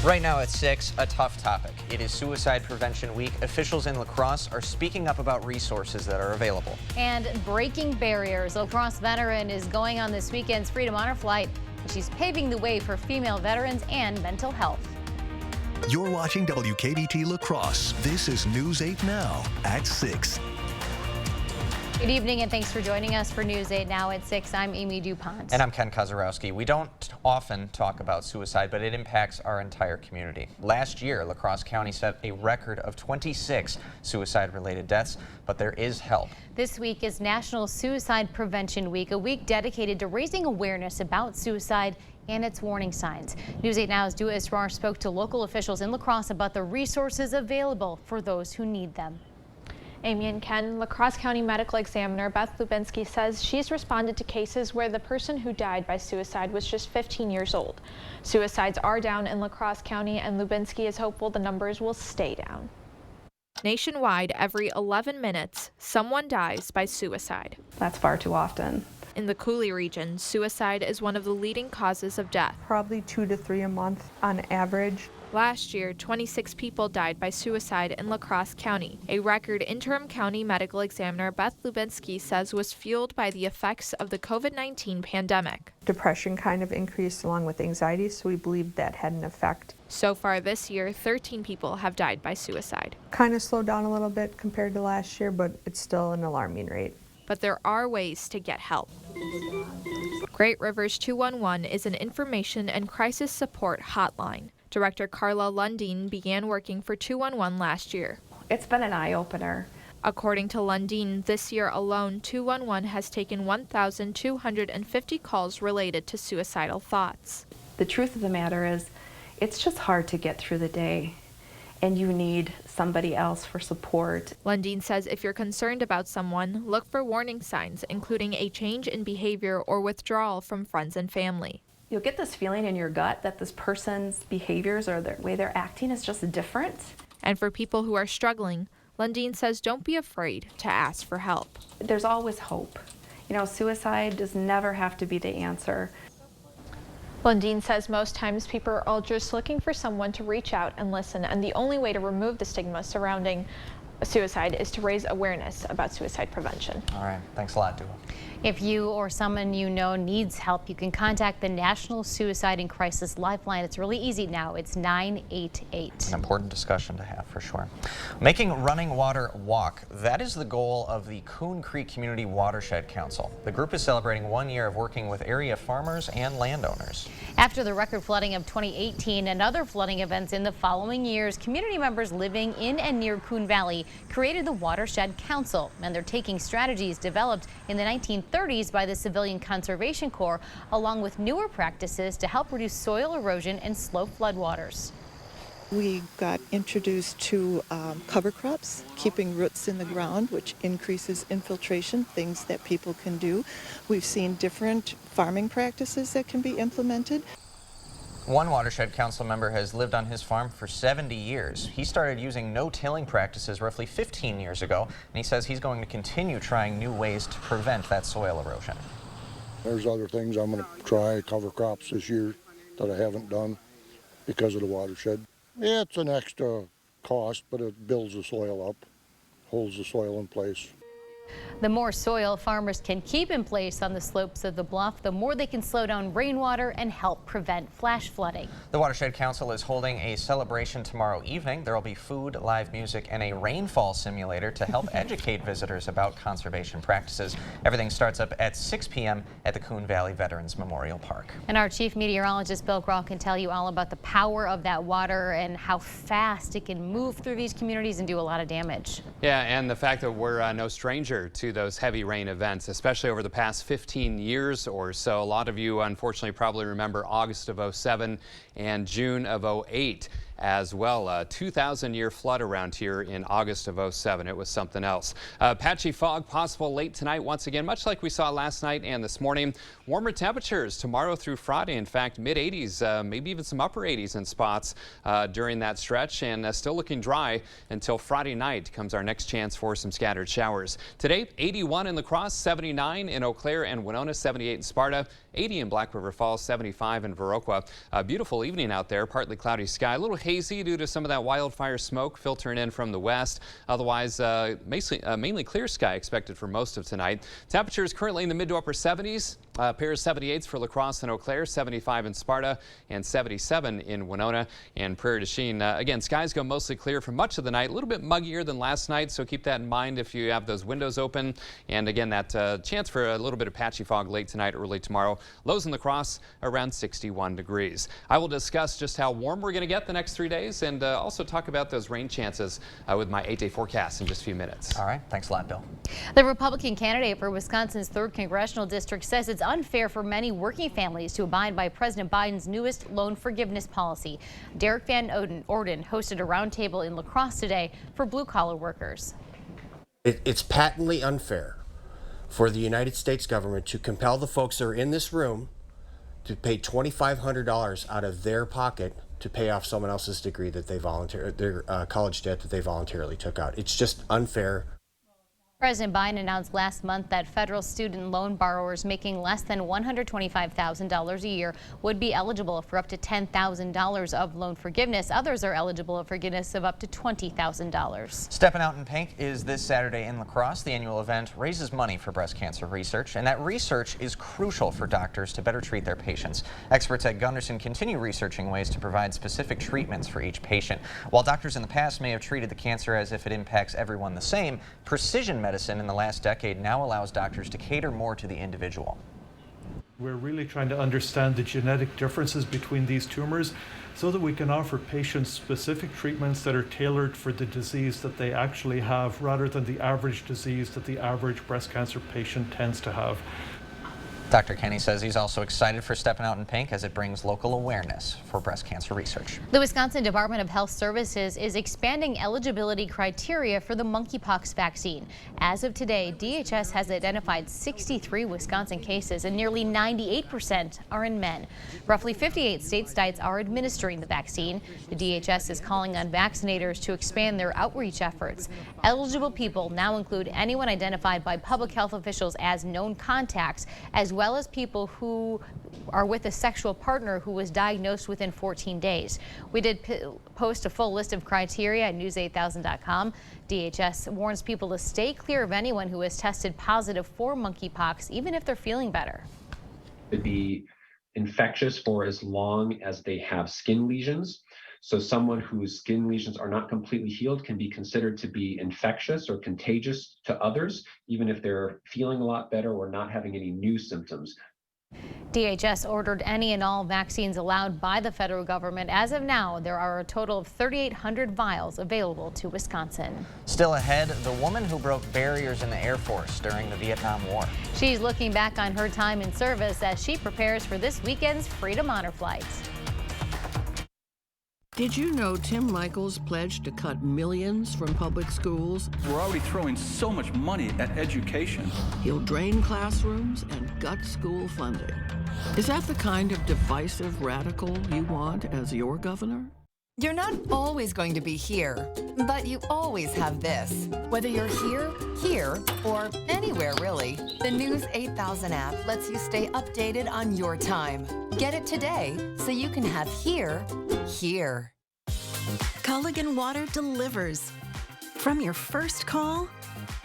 Right now at 6, a tough topic. It is Suicide Prevention Week. Officials in La Crosse are speaking up about resources that are available. And breaking barriers. La Crosse veteran is going on this weekend's Freedom Honor Flight. She's paving the way for female veterans and mental health. You're watching WKDT La Crosse. This is News 8 Now at 6. Good evening and thanks for joining us for News 8 Now at 6. I'm Amy DuPont. And I'm Ken Kozarowski. We don't often talk about suicide, but it impacts our entire community. Last year, La Crosse County set a record of 26 suicide-related deaths, but there is help. This week is National Suicide Prevention Week, a week dedicated to raising awareness about suicide and its warning signs. News 8 Now's Dua Israr spoke to local officials in La Crosse about the resources available for those who need them. Amy and Ken, La Crosse County Medical Examiner Beth Lubinsky says she's responded to cases where the person who died by suicide was just 15 years old. Suicides are down in La Crosse County, and Lubinsky is hopeful the numbers will stay down. Nationwide, every 11 minutes, someone dies by suicide. That's far too often. In the Coulee region, suicide is one of the leading causes of death. Probably 2 to 3 a month on average. Last year, 26 people died by suicide in La Crosse County, a record interim county medical examiner Beth Lubinsky says was fueled by the effects of the COVID-19 pandemic. Depression kind of increased along with anxiety, so we believe that had an effect. So far this year, 13 people have died by suicide. Kind of slowed down a little bit compared to last year, but it's still an alarming rate. But there are ways to get help. Great Rivers 211 is an information and crisis support hotline. Director Carla Lundeen began working for 211 last year. It's been an eye-opener. According to Lundeen, this year alone, 211 has taken 1,250 calls related to suicidal thoughts. The truth of the matter is, it's just hard to get through the day, and you need somebody else for support. Lundeen says if you're concerned about someone, look for warning signs, including a change in behavior or withdrawal from friends and family. You'll get this feeling in your gut that this person's behaviors or the way they're acting is just different. And for people who are struggling, Lundeen says don't be afraid to ask for help. There's always hope. You know, suicide does never have to be the answer. Lundeen says most times people are just looking for someone to reach out and listen, and the only way to remove the stigma surrounding suicide is to raise awareness about suicide prevention. All right, thanks a lot, Dua. If you or someone you know needs help, you can contact the National Suicide and Crisis Lifeline. It's really easy now. It's 988. An important discussion to have for sure. Making running water walk, that is the goal of the Coon Creek Community Watershed Council. The group is celebrating 1 year of working with area farmers and landowners. After the record flooding of 2018 and other flooding events in the following years, community members living in and near Coon Valley created the Watershed Council, and they're taking strategies developed in the 1930s by the Civilian Conservation Corps, along with newer practices to help reduce soil erosion and slow floodwaters. We got introduced to cover crops, keeping roots in the ground, which increases infiltration, things that people can do. We've seen different farming practices that can be implemented. One Watershed Council member has lived on his farm for 70 years. He started using no-tilling practices roughly 15 years ago, and he says he's going to continue trying new ways to prevent that soil erosion. There's other things I'm going to try, cover crops this year that I haven't done because of the watershed. Yeah, it's an extra cost, but it builds the soil up, holds the soil in place. The more soil farmers can keep in place on the slopes of the bluff, the more they can slow down rainwater and help prevent flash flooding. The Watershed Council is holding a celebration tomorrow evening. There will be food, live music, and a rainfall simulator to help educate visitors about conservation practices. Everything starts up at 6 p.m. at the Coon Valley Veterans Memorial Park. And our chief meteorologist, Bill Grahl, can tell you all about the power of that water and how fast it can move through these communities and do a lot of damage. Yeah, and the fact that we're no stranger to those heavy rain events, especially over the past 15 years or so. A lot of you, unfortunately, probably remember August of '07 and June of '08. as well. A 2,000-year flood around here in August of '07. It was something else. Patchy fog possible late tonight once again, much like we saw last night and this morning. Warmer temperatures tomorrow through Friday. In fact, mid-80s, maybe even some upper 80s in spots during that stretch, and still looking dry until Friday night comes our next chance for some scattered showers. Today, 81 in La Crosse, 79 in Eau Claire and Winona, 78 in Sparta, 80 in Black River Falls, 75 in Viroqua. A beautiful evening out there, partly cloudy sky, a little hazy due to some of that wildfire smoke filtering in from the west. Otherwise, mainly clear sky expected for most of tonight. Temperatures currently in the mid to upper 70s. Pair of 78s for La Crosse and Eau Claire, 75 in Sparta and 77 in Winona and Prairie du Chien. Again, skies go mostly clear for much of the night, a little bit muggier than last night, so keep that in mind if you have those windows open. And again, that chance for a little bit of patchy fog late tonight, early tomorrow. Lows in La Crosse around 61 degrees. I will discuss just how warm we're going to get the next 3 days and also talk about those rain chances with my 8-day forecast in just a few minutes. All right. Thanks a lot, Bill. The Republican candidate for Wisconsin's 3rd congressional district says it's unfair for many working families to abide by President Biden's newest loan forgiveness policy. Derek Van Orden hosted a roundtable in La Crosse today for blue-collar workers. It's patently unfair for the United States government to compel the folks that are in this room to pay $2,500 out of their pocket to pay off someone else's degree that they their college debt that they voluntarily took out. It's just unfair. President Biden announced last month that federal student loan borrowers making less than $125,000 a year would be eligible for up to $10,000 of loan forgiveness. Others are eligible for forgiveness of up to $20,000. Stepping Out in Pink is this Saturday in La Crosse. The annual event raises money for breast cancer research, and that research is crucial for doctors to better treat their patients. Experts at Gunderson continue researching ways to provide specific treatments for each patient. While doctors in the past may have treated the cancer as if it impacts everyone the same, precision medicine in the last decade now allows doctors to cater more to the individual. We're really trying to understand the genetic differences between these tumors so that we can offer patients specific treatments that are tailored for the disease that they actually have rather than the average disease that the average breast cancer patient tends to have. Dr. Kenny says he's also excited for Stepping Out in Pink as it brings local awareness for breast cancer research. The Wisconsin Department of Health Services is expanding eligibility criteria for the monkeypox vaccine. As of today, DHS has identified 63 Wisconsin cases and nearly 98% are in men. Roughly 58 state sites are administering the vaccine. The DHS is calling on vaccinators to expand their outreach efforts. Eligible people now include anyone identified by public health officials as known contacts, as well as people who are with a sexual partner who was diagnosed within 14 days. We did post a full list of criteria at news8000.com. DHS warns people to stay clear of anyone who has tested positive for monkeypox, even if they're feeling better. Could be infectious for as long as they have skin lesions. So someone whose skin lesions are not completely healed can be considered to be infectious or contagious to others, even if they're feeling a lot better or not having any new symptoms. DHS ordered any and all vaccines allowed by the federal government. As of now, there are a total of 3,800 vials available to Wisconsin. Still ahead, the woman who broke barriers in the Air Force during the Vietnam War. She's looking back on her time in service as she prepares for this weekend's Freedom Honor flights. Did you know Tim Michaels pledged to cut millions from public schools? We're already throwing so much money at education. He'll drain classrooms and gut school funding. Is that the kind of divisive radical you want as your governor? You're not always going to be here, but you always have this. Whether you're here, or anywhere really, the News 8000 app lets you stay updated on your time. Get it today so you can have here. Culligan Water delivers. From your first call,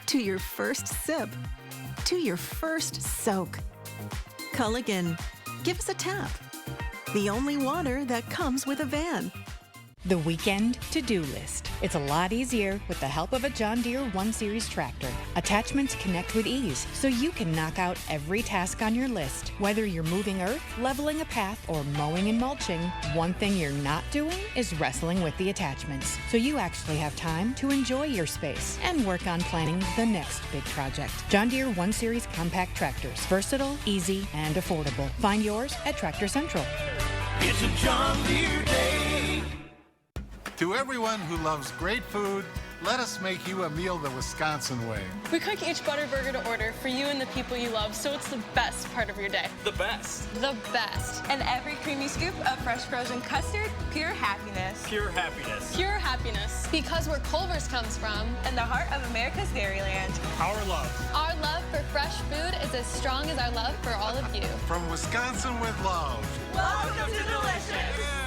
to your first sip, to your first soak. Culligan, give us a tap. The only water that comes with a van. The weekend to-do list. It's a lot easier with the help of a John Deere 1 Series tractor. Attachments connect with ease, so you can knock out every task on your list. Whether you're moving earth, leveling a path, or mowing and mulching, one thing you're not doing is wrestling with the attachments. So you actually have time to enjoy your space and work on planning the next big project. John Deere 1 Series compact tractors. Versatile, easy, and affordable. Find yours at Tractor Central. It's a John Deere day. To everyone who loves great food, let us make you a meal the Wisconsin way. We cook each butter burger to order for you and the people you love, so it's the best part of your day. The best. The best. And every creamy scoop of fresh frozen custard, pure happiness. Pure happiness. Pure happiness. Because where Culver's comes from. And the heart of America's Dairyland. Our love. Our love for fresh food is as strong as our love for all of you. From Wisconsin with love. Welcome to Delicious.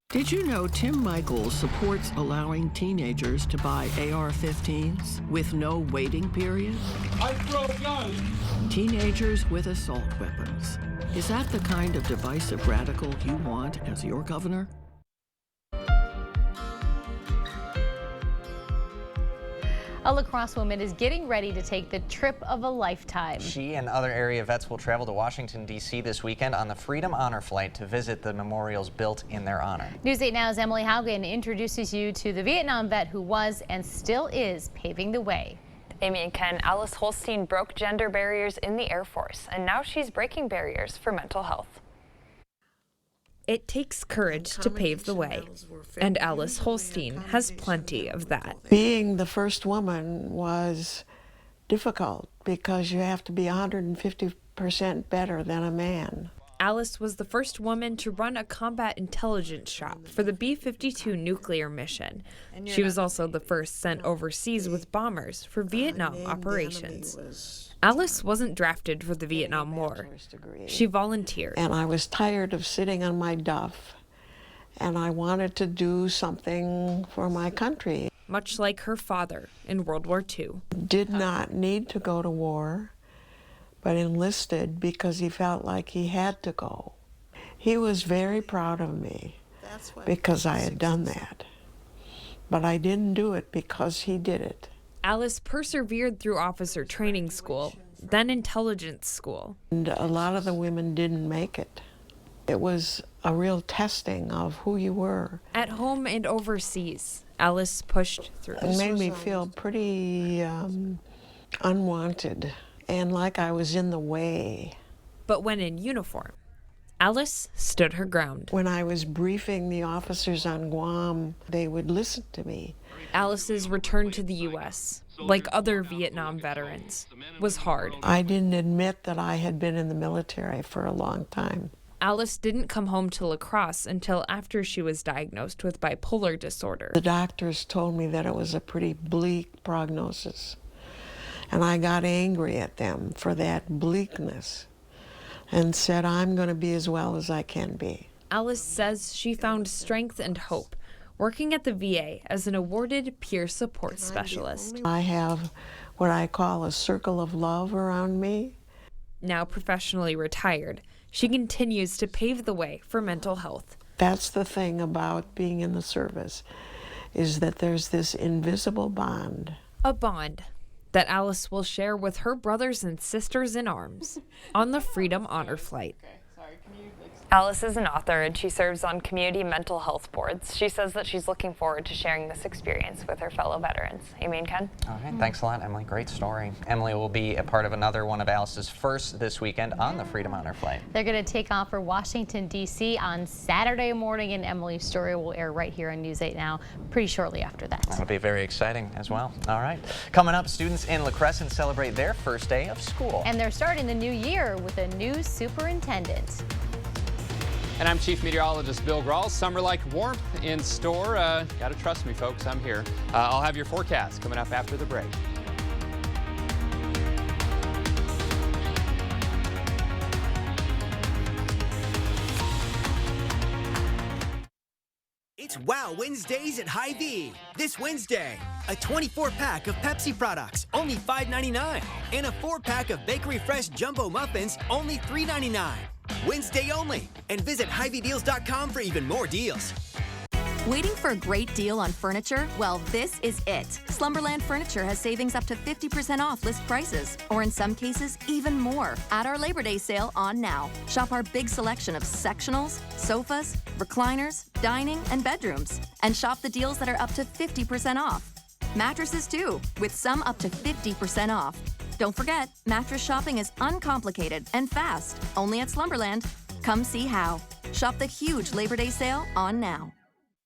Did you know Tim Michaels supports allowing teenagers to buy AR-15s with no waiting period? I throw guns. Teenagers with assault weapons. Is that the kind of divisive radical you want as your governor? A La Crosse woman is getting ready to take the trip of a lifetime. She and other area vets will travel to Washington, D.C. this weekend on the Freedom Honor Flight to visit the memorials built in their honor. News 8 Now's Emily Haugen introduces you to the Vietnam vet who was and still is paving the way. Amy and Ken, Alice Holstein broke gender barriers in the Air Force, and now she's breaking barriers for mental health. It takes courage to pave the way, and Alice Holstein has plenty of that. Being the first woman was difficult because you have to be 150% better than a man. Alice was the first woman to run a combat intelligence shop for the B-52 nuclear mission. She was also the first sent overseas with bombers for Vietnam operations. Alice wasn't drafted for the Vietnam War. She volunteered. And I was tired of sitting on my duff, and I wanted to do something for my country. Much like her father in World War II. Did not need to go to war, but enlisted because he felt like he had to go. He was very proud of me because I had done that. But I didn't do it because he did it. Alice persevered through officer training school, then intelligence school. And a lot of the women didn't make it. It was a real testing of who you were. At home and overseas, Alice pushed through. It made me feel pretty unwanted and like I was in the way. But when in uniform, Alice stood her ground. When I was briefing the officers on Guam, they would listen to me. Alice's return to the U.S., like other Vietnam veterans, was hard. I didn't admit that I had been in the military for a long time. Alice didn't come home to La Crosse until after she was diagnosed with bipolar disorder. The doctors told me that it was a pretty bleak prognosis, and I got angry at them for that bleakness and said, I'm going to be as well as I can be. Alice says she found strength and hope working at the VA as an awarded peer support specialist. I have what I call a circle of love around me. Now professionally retired, she continues to pave the way for mental health. That's the thing about being in the service, is that there's this invisible bond. A bond that Alice will share with her brothers and sisters in arms on the Freedom Honor Flight. Alice is an author and she serves on community mental health boards. She says that she's looking forward to sharing this experience with her fellow veterans. Amy and Ken? All right, thanks a lot, Emily. Great story. Emily will be a part of another one of Alice's first this weekend on the Freedom Honor Flight. They're going to take off for Washington, D.C. on Saturday morning, and Emily's story will air right here on News 8 Now pretty shortly after that. That'll be very exciting as well. All right. Coming up, students in La Crescent celebrate their first day of school. And they're starting the new year with a new superintendent. And I'm Chief Meteorologist Bill Grawl. Summer-like warmth in store. Gotta trust me, folks. I'm here. I'll have your forecast coming up after the break. It's Wow Wednesdays at Hy-Vee. This Wednesday, a 24-pack of Pepsi products, only $5.99. And a 4-pack of Bakery Fresh Jumbo Muffins, only $3.99. Wednesday only. And visit HyVeeDeals.com for even more deals. Waiting for a great deal on furniture? Well, this is it. Slumberland Furniture has savings up to 50% off list prices, or in some cases, even more, at our Labor Day sale on now. Shop our big selection of sectionals, sofas, recliners, dining, and bedrooms. And shop the deals that are up to 50% off. Mattresses too, with some up to 50% off. Don't forget, mattress shopping is uncomplicated and fast, only at Slumberland. Come see how. Shop the huge Labor Day sale on now.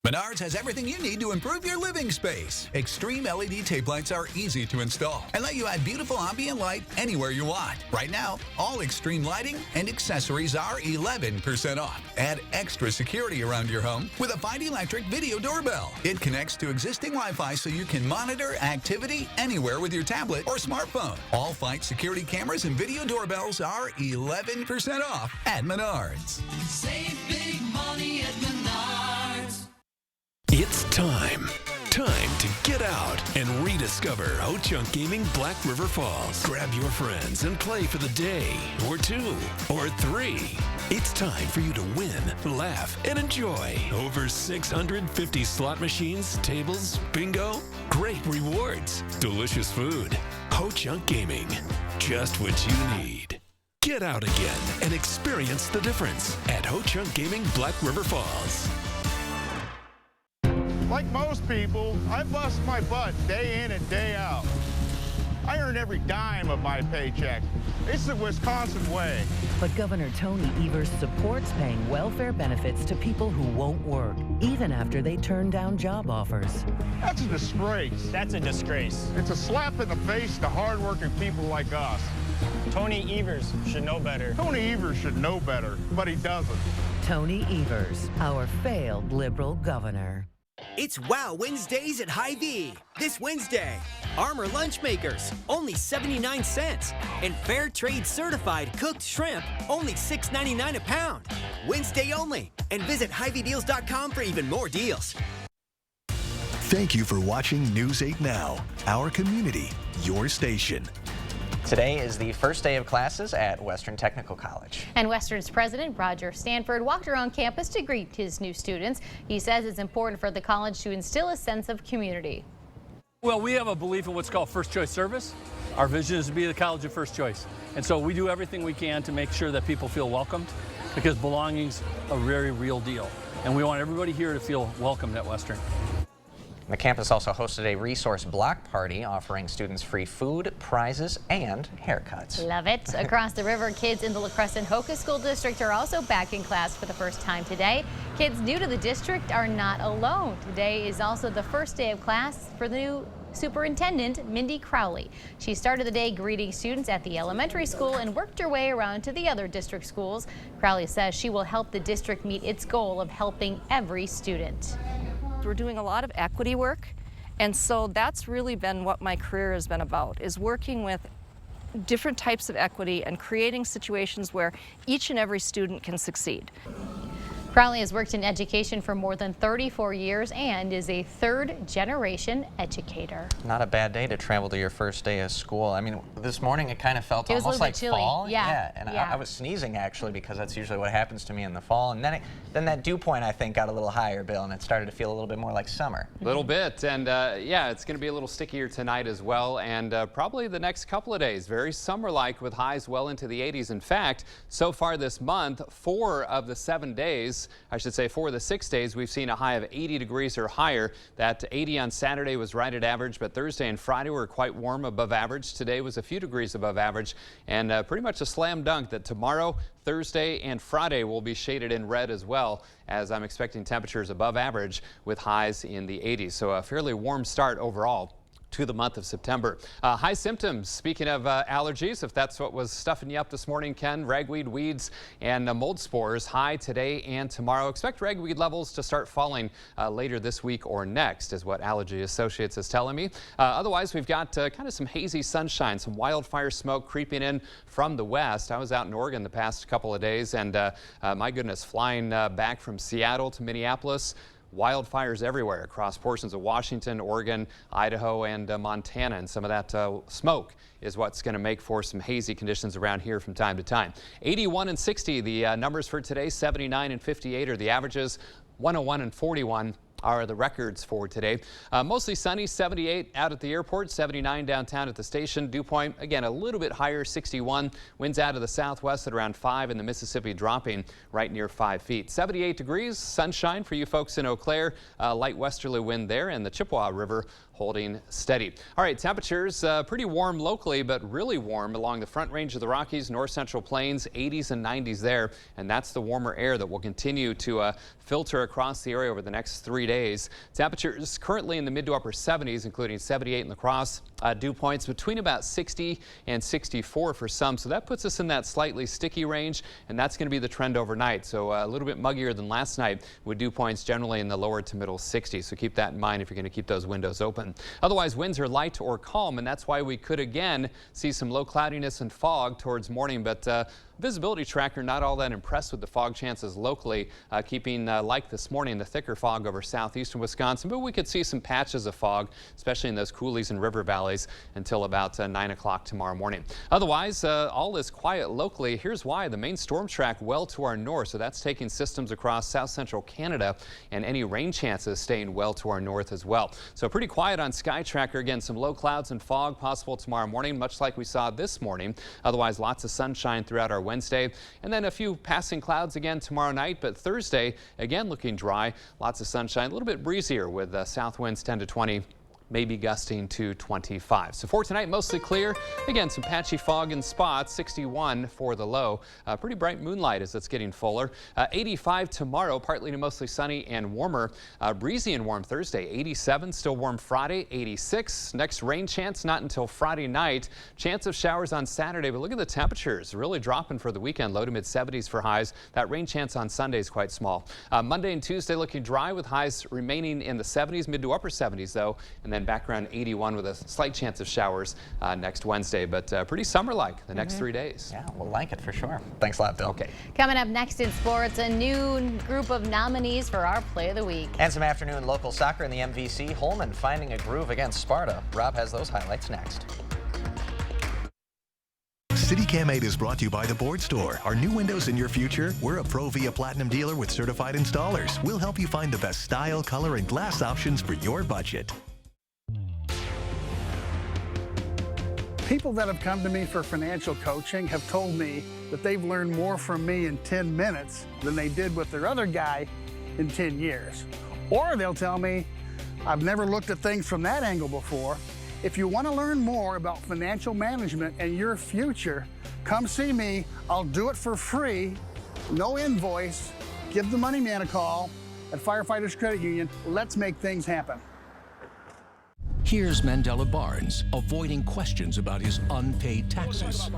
Menards has everything you need to improve your living space. Extreme LED tape lights are easy to install and let you add beautiful ambient light anywhere you want. Right now, all Extreme lighting and accessories are 11% off. Add extra security around your home with a Find Electric video doorbell. It connects to existing Wi-Fi so you can monitor activity anywhere with your tablet or smartphone. All Find security cameras and video doorbells are 11% off at Menards. Save big money at Menards. It's time to get out and rediscover Ho-Chunk Gaming Black River Falls. Grab your friends and play for the day, or 2, or 3. It's time for you to win, laugh, and enjoy. Over 650 slot machines, tables, bingo, great rewards, delicious food. Ho-Chunk Gaming, just what you need. Get out again and experience the difference at Ho-Chunk Gaming Black River Falls. Like most people, I bust my butt day in and day out. I earn every dime of my paycheck. It's the Wisconsin way. But Governor Tony Evers supports paying welfare benefits to people who won't work, even after they turn down job offers. That's a disgrace. That's a disgrace. It's a slap in the face to hardworking people like us. Tony Evers should know better. Tony Evers should know better, but he doesn't. Tony Evers, our failed liberal governor. It's Wow Wednesdays at Hy-Vee. This Wednesday, Armor Lunch Makers, only 79 cents. And Fair Trade Certified Cooked Shrimp, only $6.99 a pound. Wednesday only. And visit HyVeeDeals.com for even more deals. Thank you for watching News 8 Now, our community, your station. Today is the first day of classes at Western Technical College. And Western's president, Roger Stanford, walked around campus to greet his new students. He says it's important for the college to instill a sense of community. Well, we have a belief in what's called first choice service. Our vision is to be the college of first choice. And so we do everything we can to make sure that people feel welcomed, because belonging's a very real deal. And we want everybody here to feel welcomed at Western. The campus also hosted a resource block party offering students free food, prizes, and haircuts. Love it. Across the river, kids in the La Crescent Hocus School District are also back in class for the first time today. Kids new to the district are not alone. Today is also the first day of class for the new superintendent, Mindy Crowley. She started the day greeting students at the elementary school and worked her way around to the other district schools. Crowley says she will help the district meet its goal of helping every student. We're doing a lot of equity work, and so that's really been what my career has been about, is working with different types of equity and creating situations where each and every student can succeed. Crowley has worked in education for more than 34 years and is a third-generation educator. Not a bad day to travel to your first day of school. I mean, this morning it kind of felt almost like chilly. fall. Yeah. And I was sneezing actually, because that's usually what happens to me in the fall. And then that dew point I think got a little higher, Bill, and it started to feel a little bit more like summer. A little bit, and yeah, it's going to be a little stickier tonight as well, and probably the next couple of days. Very summer-like with highs well into the 80s. In fact, so far this month, 4 of the 7 days, I should say 4 of the 6 days, we've seen a high of 80 degrees or higher. That 80 on Saturday was right at average, but Thursday and Friday were quite warm, above average. Today was a few degrees above average, and pretty much a slam dunk that tomorrow, Thursday, and Friday will be shaded in red as well, as I'm expecting temperatures above average with highs in the 80s. So a fairly warm start overall to the month of September. High symptoms, speaking of allergies, if that's what was stuffing you up this morning, Ken, ragweed, weeds, and mold spores, high today and tomorrow. Expect ragweed levels to start falling later this week or next, is what Allergy Associates is telling me. Otherwise, we've got kind of some hazy sunshine, some wildfire smoke creeping in from the west. I was out in Oregon the past couple of days, and my goodness, flying back from Seattle to Minneapolis, wildfires everywhere across portions of Washington, Oregon, Idaho, and Montana. And some of that smoke is what's going to make for some hazy conditions around here from time to time. 81 and 60, the numbers for today. 79 and 58 are the averages. 101 and 41 are the records for today. Mostly sunny, 78 out at the airport, 79 downtown at the station. Dew point, again, a little bit higher, 61. Winds out of the southwest at around 5, and the Mississippi dropping right near 5 feet. 78 degrees, sunshine for you folks in Eau Claire. Light westerly wind there, and the Chippewa River holding steady. All right, temperatures pretty warm locally, but really warm along the front range of the Rockies, north central plains, 80s and 90s there. And that's the warmer air that will continue to filter across the area over the next 3 days. days. Temperatures currently in the mid to upper 70s, including 78 in La Crosse. Dew points between about 60 and 64 for some. So that puts us in that slightly sticky range, and that's going to be the trend overnight. So a little bit muggier than last night, with dew points generally in the lower to middle 60s. So keep that in mind if you're going to keep those windows open. Otherwise, winds are light or calm, and that's why we could again see some low cloudiness and fog towards morning. But visibility tracker not all that impressed with the fog chances locally, keeping like this morning the thicker fog over southeastern Wisconsin. But we could see some patches of fog, especially in those coulees and river valleys, until about 9 o'clock tomorrow morning. Otherwise, all is quiet locally. Here's why. The main storm track well to our north, so that's taking systems across south central Canada, and any rain chances staying well to our north as well. So pretty quiet on Sky Tracker. Again, some low clouds and fog possible tomorrow morning, much like we saw this morning. Otherwise, lots of sunshine throughout our Wednesday, and then a few passing clouds again tomorrow night. But Thursday, again looking dry, lots of sunshine, a little bit breezier with south winds 10 to 20. Maybe gusting to 25. So for tonight, mostly clear. Again, some patchy fog in spots, 61 for the low. Pretty bright moonlight as it's getting fuller. 85 tomorrow, partly to mostly sunny and warmer. Breezy and warm Thursday, 87, still warm Friday, 86. Next rain chance not until Friday night. Chance of showers on Saturday, but look at the temperatures really dropping for the weekend. Low to mid 70s for highs. That rain chance on Sunday is quite small. Monday and Tuesday looking dry with highs remaining in the 70s, mid to upper 70s though. And then back around 81 with a slight chance of showers next Wednesday, but pretty summer-like the next 3 days. Yeah, we'll like it for sure. Thanks a lot, Bill. Okay. Coming up next in sports, a new group of nominees for our Play of the Week. And some afternoon local soccer in the MVC. Holman finding a groove against Sparta. Rob has those highlights next. CityCam 8 is brought to you by the Board Store. Are new windows in your future? We're a Pro Via Platinum dealer with certified installers. We'll help you find the best style, color, and glass options for your budget. People that have come to me for financial coaching have told me that they've learned more from me in 10 minutes than they did with their other guy in 10 years. Or they'll tell me, I've never looked at things from that angle before. If you want to learn more about financial management and your future, come see me. I'll do it for free, no invoice. Give the money man a call at Firefighters Credit Union. Let's make things happen. Here's Mandela Barnes avoiding questions about his unpaid taxes.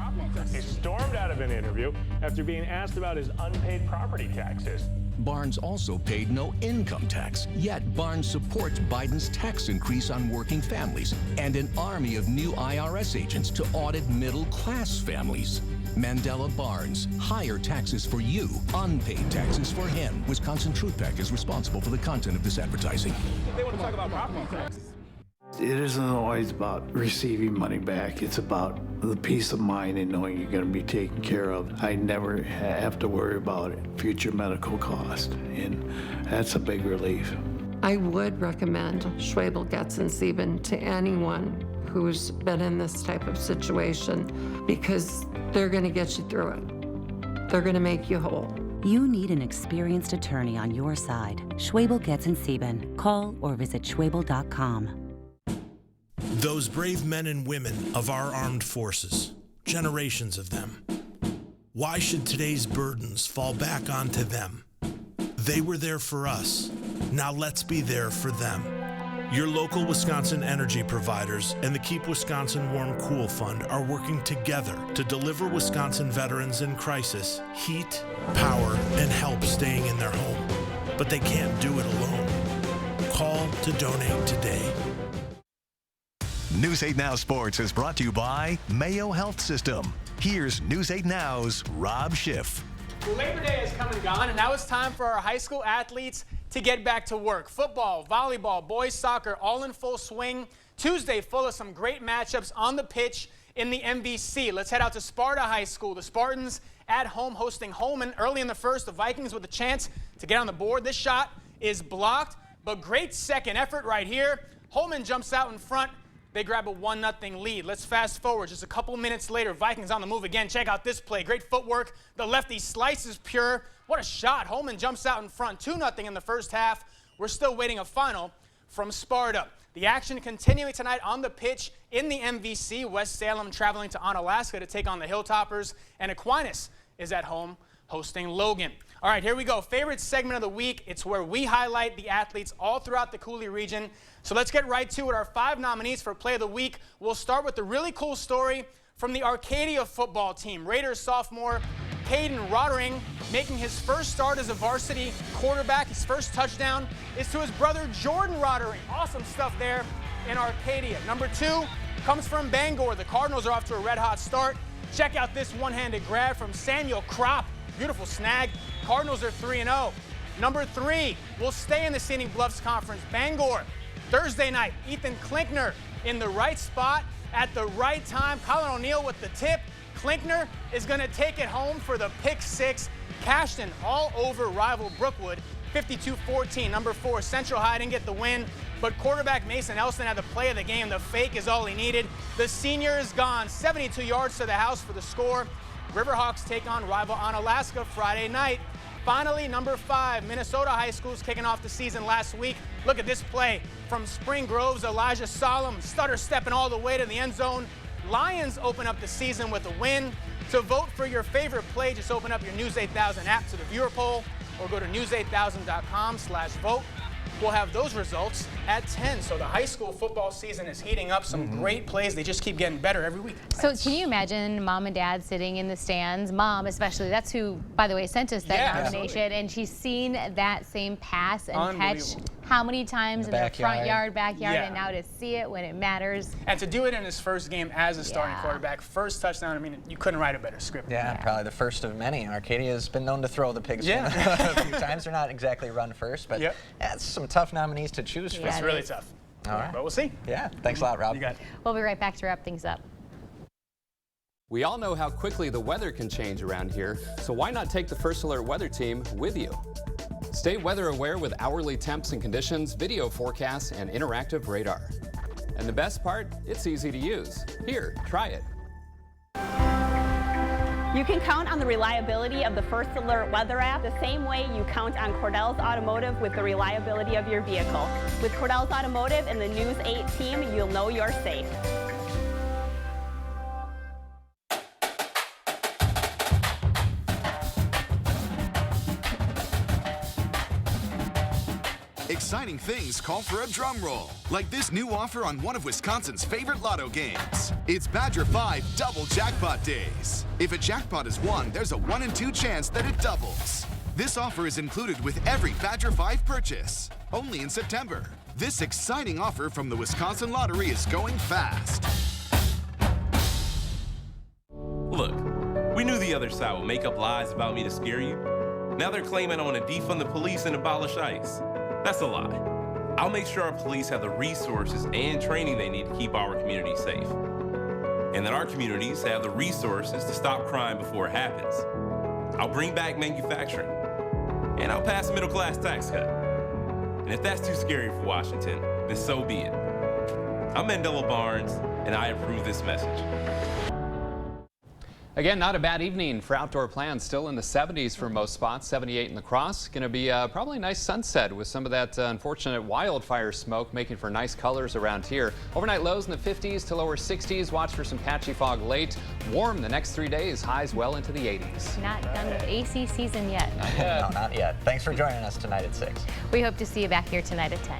He stormed out of an interview after being asked about his unpaid property taxes. Barnes also paid no income tax, yet Barnes supports Biden's tax increase on working families and an army of new IRS agents to audit middle-class families. Mandela Barnes, higher taxes for you, unpaid taxes for him. Wisconsin Truth PAC is responsible for the content of this advertising. They want to talk about property taxes. It isn't always about receiving money back. It's about the peace of mind and knowing you're going to be taken care of. I never have to worry about future medical cost, and that's a big relief. I would recommend Schwebel, Getz, and Sieben to anyone who's been in this type of situation because they're going to get you through it. They're going to make you whole. You need an experienced attorney on your side. Schwebel, Getz, and Sieben. Call or visit schwebel.com. Those brave men and women of our armed forces, generations of them. Why should today's burdens fall back onto them? They were there for us. Now let's be there for them. Your local Wisconsin energy providers and the Keep Wisconsin Warm Cool Fund are working together to deliver Wisconsin veterans in crisis heat, power, and help staying in their home. But they can't do it alone. Call to donate today. News 8 Now Sports is brought to you by Mayo Health System. Here's News 8 Now's Rob Schiff. Labor Day has come and gone, and now it's time for our high school athletes to get back to work. Football, volleyball, boys soccer, all in full swing. Tuesday full of some great matchups on the pitch in the MVC. Let's head out to Sparta High School. The Spartans at home hosting Holman. Early in the first, the Vikings with a chance to get on the board. This shot is blocked, but great second effort right here. Holman jumps out in front. They grab a 1-0 lead. Let's fast forward just a couple minutes later. Vikings on the move again. Check out this play. Great footwork. The lefty slices pure. What a shot. Holman jumps out in front. 2-0 in the first half. We're still waiting a final from Sparta. The action continuing tonight on the pitch in the MVC. West Salem traveling to Onalaska to take on the Hilltoppers. And Aquinas is at home hosting Logan. All right, here we go. Favorite segment of the week. It's where we highlight the athletes all throughout the Cooley region. So let's get right to it. Our 5 nominees for Play of the Week. We'll start with the really cool story from the Arcadia football team. Raiders sophomore Caden Rottering making his first start as a varsity quarterback. His first touchdown is to his brother Jordan Rottering. Awesome stuff there in Arcadia. Number 2 comes from Bangor. The Cardinals are off to a red-hot start. Check out this one-handed grab from Samuel Kropp. Beautiful snag. Cardinals are 3-0. Number 3 will stay in the Scenic Bluffs Conference. Bangor. Thursday night, Ethan Klinkner in the right spot at the right time. Colin O'Neill with the tip. Klinkner is going to take it home for the pick 6. Cashton all over rival Brookwood, 52-14. Number 4, Central High didn't get the win, but quarterback Mason Elston had the play of the game. The fake is all he needed. The senior is gone. 72 yards to the house for the score. Riverhawks take on rival Onalaska Friday night. Finally, number 5, Minnesota High School's kicking off the season last week. Look at this play from Spring Grove's Elijah Solomon, stutter stepping all the way to the end zone. Lions open up the season with a win. To vote for your favorite play, just open up your News 8000 app to the viewer poll or go to news8000.com/vote. We'll have those results at 10. So the high school football season is heating up. Some great plays. They just keep getting better every week. So can you imagine mom and dad sitting in the stands? Mom, especially, that's who, by the way, sent us that nomination. Absolutely. And she's seen that same pass and catch how many times in the front yard, backyard, and now to see it when it matters. And to do it in his first game as a starting quarterback, first touchdown, I mean, you couldn't write a better script. Yeah, probably the first of many. Arcadia's been known to throw the pigskin a few times. They're not exactly run first, but it's some tough nominees to choose from. It's really tough. All right. But we'll see. Yeah, thanks a lot, Rob. You got it. We'll be right back to wrap things up. We all know how quickly the weather can change around here, so why not take the First Alert Weather Team with you? Stay weather aware with hourly temps and conditions, video forecasts, and interactive radar. And the best part, it's easy to use. Here, try it. You can count on the reliability of the First Alert Weather app the same way you count on Cordell's Automotive with the reliability of your vehicle. With Cordell's Automotive and the News 8 team, you'll know you're safe. Exciting things call for a drum roll, like this new offer on one of Wisconsin's favorite lotto games. It's Badger 5 Double Jackpot Days. If a jackpot is won, there's a 1 in 2 chance that it doubles. This offer is included with every Badger 5 purchase, only in September. This exciting offer from the Wisconsin Lottery is going fast. Look, we knew the other side would make up lies about me to scare you. Now they're claiming I want to defund the police and abolish ICE. That's a lie. I'll make sure our police have the resources and training they need to keep our community safe. And that our communities have the resources to stop crime before it happens. I'll bring back manufacturing. And I'll pass a middle-class tax cut. And if that's too scary for Washington, then so be it. I'm Mandela Barnes, and I approve this message. Again, not a bad evening for outdoor plans. Still in the 70s for most spots, 78 in La Crosse. Going to be probably a nice sunset with some of that unfortunate wildfire smoke making for nice colors around here. Overnight lows in the 50s to lower 60s. Watch for some patchy fog late. Warm the next 3 days. Highs well into the 80s. Not done with AC season yet. No, not yet. Thanks for joining us tonight at 6. We hope to see you back here tonight at 10.